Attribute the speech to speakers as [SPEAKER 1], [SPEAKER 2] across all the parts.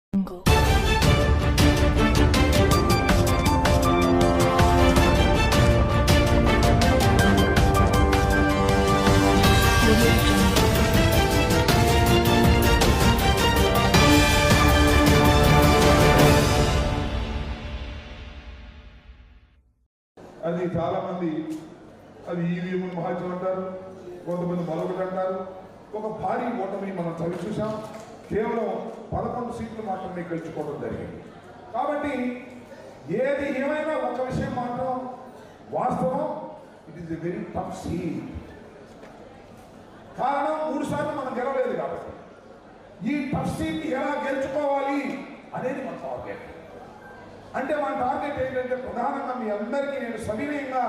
[SPEAKER 1] అది చాలా మంది అది ఈవీఎం మహాజన్ అంటారు, కొంతమంది మరొకటి అంటారు. ఒక భారీ ఓటమి మనం చవి చూసాం. కేవలం 11 సీట్లు మాత్రమే గెలుచుకోవడం జరిగింది. కాబట్టి ఏది ఏమైనా ఒక విషయం మాత్రం వాస్తవం, it is a very tough seat. కారణం 3 సార్లు మనం గెలవలేదు కాబట్టి ఈ టఫ్ సీట్ ఎలా గెలుచుకోవాలి అనేది మన టార్గెట్. అంటే మన టార్గెట్ ఏంటంటే ప్రధానంగా మీ అందరికీ నేను సవినయంగా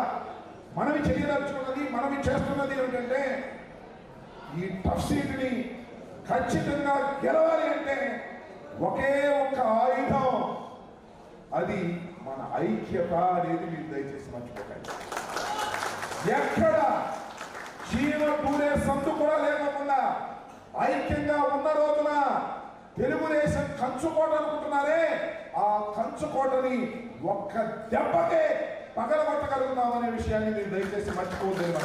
[SPEAKER 1] మనవి చేయదలుచుకున్నది, మనవి చేస్తున్నది ఏమిటంటే ఈ టఫ్ సీట్ని ఖచ్చితంగా గెలవాలి అంటే ఒకే ఒక్క ఆయుధం, అది మన ఐక్యత అనేది మీరు దయచేసి మర్చిపోకండి. ఎక్కడ చీమ పూరే సందు కూడా లేకుండా ఐక్యంగా ఉన్న రోజున తెలుగుదేశం కంచుకోట అనుకుంటున్నారే, ఆ కంచుకోటని ఒక్క దెబ్బకే పగలగొట్టగలుగుతామనే విషయాన్ని మీరు దయచేసి మర్చిపోవద్దని